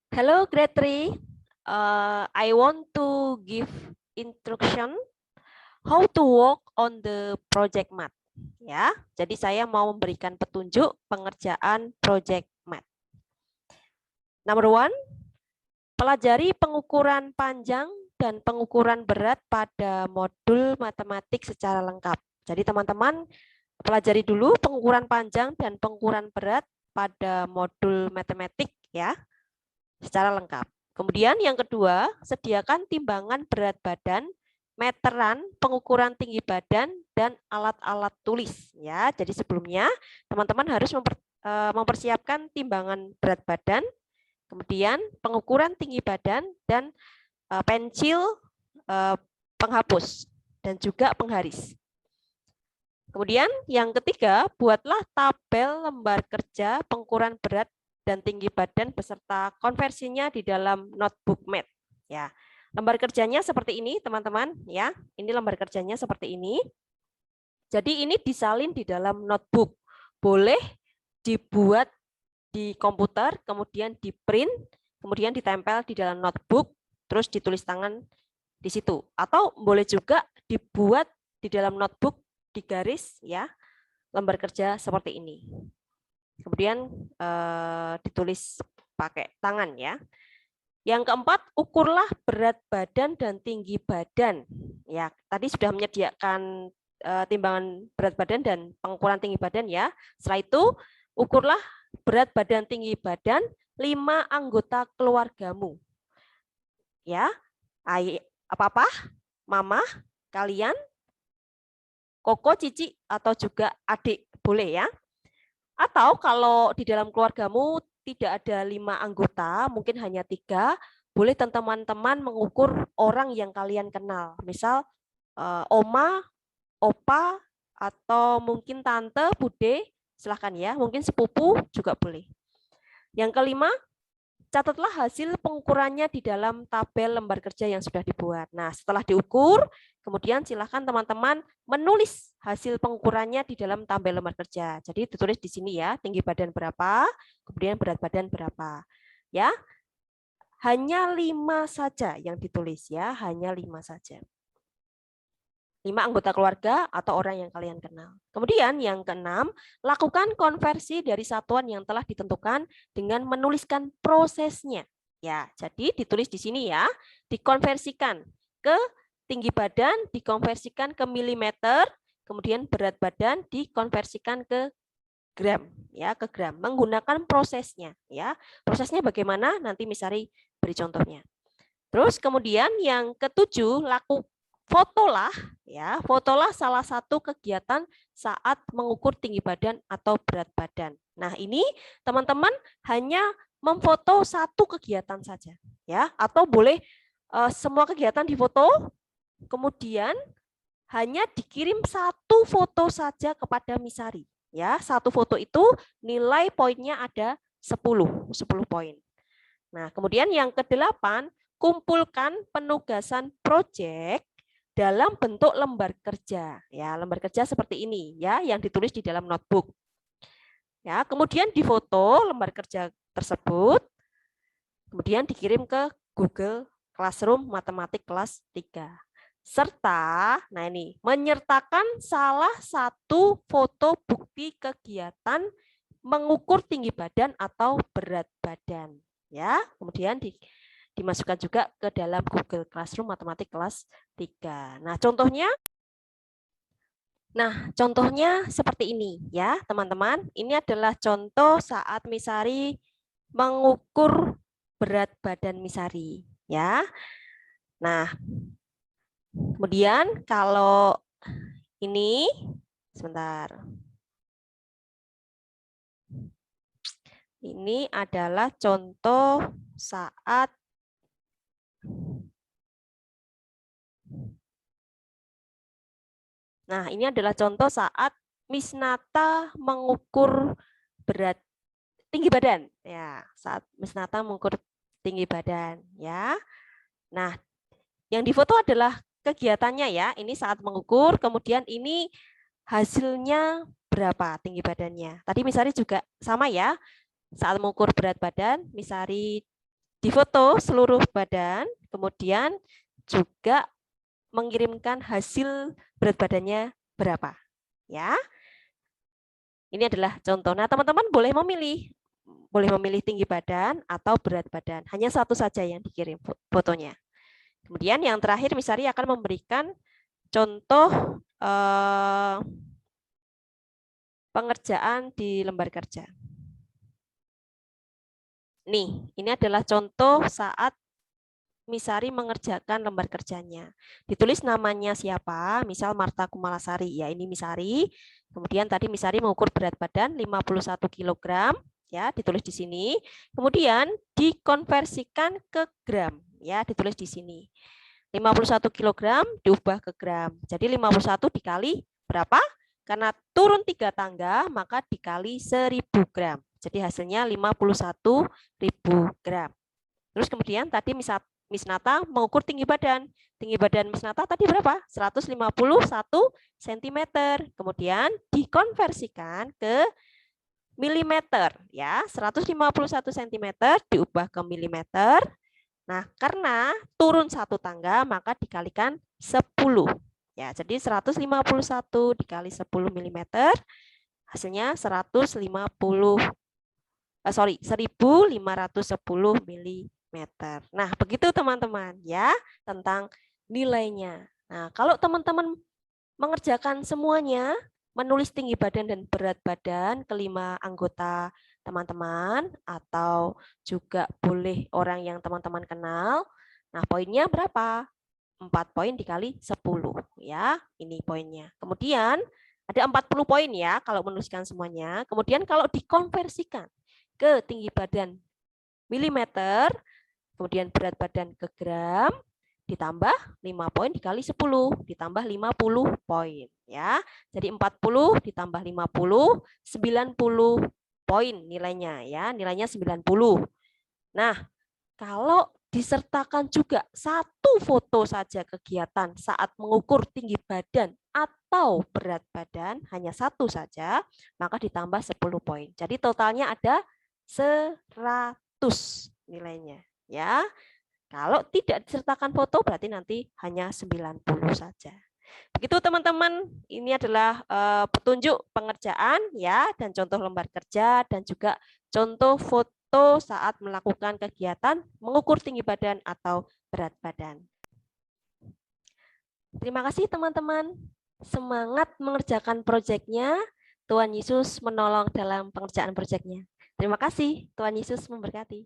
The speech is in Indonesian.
Hello, grade 3. I want to give instruction how to work on the project math. Ya, jadi saya mau memberikan petunjuk pengerjaan project math. Number 1, pelajari pengukuran panjang dan pengukuran berat pada modul matematik secara lengkap. Jadi teman-teman pelajari dulu pengukuran panjang dan pengukuran berat pada modul matematik ya, secara lengkap. Kemudian yang kedua, sediakan timbangan berat badan, meteran, pengukuran tinggi badan, dan alat-alat tulis. Ya, jadi sebelumnya teman-teman harus mempersiapkan timbangan berat badan, kemudian pengukuran tinggi badan, dan pensil penghapus, dan juga penggaris. Kemudian yang ketiga, buatlah tabel lembar kerja pengukuran berat dan tinggi badan beserta konversinya di dalam notebook math. Ya, lembar kerjanya seperti ini, teman-teman. Ya, ini lembar kerjanya seperti ini. Jadi ini disalin di dalam notebook. Boleh dibuat di komputer, kemudian di print, kemudian ditempel di dalam notebook, terus ditulis tangan di situ. Atau boleh juga dibuat di dalam notebook, digaris ya, lembar kerja seperti ini. Kemudian ditulis pakai tangan ya. Yang keempat, ukurlah berat badan dan tinggi badan. Ya, tadi sudah menyediakan timbangan berat badan dan pengukuran tinggi badan ya. Setelah itu, ukurlah berat badan tinggi badan 5 anggota keluargamu. Ya, apa-apa, mama, kalian, koko, cici, atau juga adik, boleh ya. Atau kalau di dalam keluargamu tidak ada 5 anggota, mungkin hanya 3, boleh teman-teman mengukur orang yang kalian kenal. Misal oma, opa, atau mungkin tante, bude, silahkan ya. Mungkin sepupu juga boleh. Yang kelima, catatlah hasil pengukurannya di dalam tabel lembar kerja yang sudah dibuat. Nah, setelah diukur, kemudian silahkan teman-teman menulis hasil pengukurannya di dalam tabel lembar kerja. Jadi ditulis di sini ya, tinggi badan berapa, kemudian berat badan berapa. Ya, hanya 5 saja yang ditulis ya, hanya 5 saja. 5 anggota keluarga atau orang yang kalian kenal. Kemudian yang keenam, lakukan konversi dari satuan yang telah ditentukan dengan menuliskan prosesnya. Ya, jadi ditulis di sini ya, dikonversikan ke tinggi badan, dikonversikan ke milimeter, kemudian berat badan dikonversikan ke gram, ya, ke gram, menggunakan prosesnya, ya. Prosesnya bagaimana? Nanti Misari beri contohnya. Terus kemudian yang ketujuh, fotolah salah satu kegiatan saat mengukur tinggi badan atau berat badan. Nah, ini teman-teman hanya memfoto satu kegiatan saja ya, atau boleh semua kegiatan difoto, kemudian hanya dikirim satu foto saja kepada Misari ya. Satu foto itu nilai poinnya ada 10 poin. Nah, kemudian yang kedelapan, kumpulkan penugasan proyek dalam bentuk lembar kerja. Ya, lembar kerja seperti ini ya, yang ditulis di dalam notebook. Ya, kemudian difoto lembar kerja tersebut, kemudian dikirim ke Google Classroom Matematik kelas 3. Serta, nah ini, menyertakan salah satu foto bukti kegiatan mengukur tinggi badan atau berat badan. Ya, kemudian dimasukkan juga ke dalam Google Classroom Matematik kelas 3. Nah, contohnya seperti ini ya, teman-teman. Ini adalah contoh saat Misari mengukur berat badan Misari, ya. Nah, kemudian kalau ini sebentar. Ini adalah contoh saat ini adalah contoh saat Miss Nata mengukur berat tinggi badan ya, saat Miss Nata mengukur tinggi badan ya. Nah, yang difoto adalah kegiatannya ya. Ini saat mengukur, kemudian ini hasilnya berapa tinggi badannya. Tadi Misari juga sama ya. Saat mengukur berat badan, Misari difoto seluruh badan, kemudian juga mengirimkan hasil berat badannya berapa. Ya, ini adalah contoh. Nah, teman-teman boleh memilih tinggi badan atau berat badan. Hanya satu saja yang dikirim fotonya. Kemudian yang terakhir, Miss Sari akan memberikan contoh pengerjaan di lembar kerja. Nih, ini adalah contoh saat Miss Sari mengerjakan lembar kerjanya. Ditulis namanya siapa, misal Marta Kumalasari. Ya, ini Miss Sari. Kemudian tadi Miss Sari mengukur berat badan 51 kg, ya, ditulis di sini. Kemudian dikonversikan ke gram, ya, ditulis di sini. 51 kg diubah ke gram. Jadi 51 dikali berapa? Karena turun 3 tangga, maka dikali 1000 gram. Jadi hasilnya 51.000 gram. Terus kemudian tadi Miss Nata mengukur tinggi badan. Tinggi badan Miss Nata tadi berapa? 151 cm. Kemudian dikonversikan ke milimeter. Ya, 151 cm diubah ke milimeter. Nah, karena turun 1 tangga, maka dikalikan 10. Ya, jadi 151 dikali 10 mm, hasilnya 1510 mm. Nah, begitu teman-teman ya tentang nilainya. Nah, kalau teman-teman mengerjakan semuanya, menulis tinggi badan dan berat badan kelima anggota teman-teman, atau juga boleh orang yang teman-teman kenal. Nah, poinnya berapa? 4 poin dikali 10 ya. Ini poinnya. Kemudian ada 40 poin ya kalau menuliskan semuanya. Kemudian kalau dikonversikan ke tinggi badan milimeter, kemudian berat badan ke gram, ditambah 5 poin dikali 10, ditambah 50 poin ya. Jadi 40 ditambah 50, 90 poin nilainya ya, nilainya 90. Nah, kalau disertakan juga satu foto saja kegiatan saat mengukur tinggi badan atau berat badan, hanya satu saja, maka ditambah 10 poin. Jadi totalnya ada 100 nilainya ya. Kalau tidak disertakan foto berarti nanti hanya 90 saja. Begitu teman-teman, ini adalah petunjuk pengerjaan ya, dan contoh lembar kerja dan juga contoh foto saat melakukan kegiatan mengukur tinggi badan atau berat badan. Terima kasih teman-teman. Semangat mengerjakan proyeknya. Tuhan Yesus menolong dalam pengerjaan proyeknya. Terima kasih. Tuhan Yesus memberkati.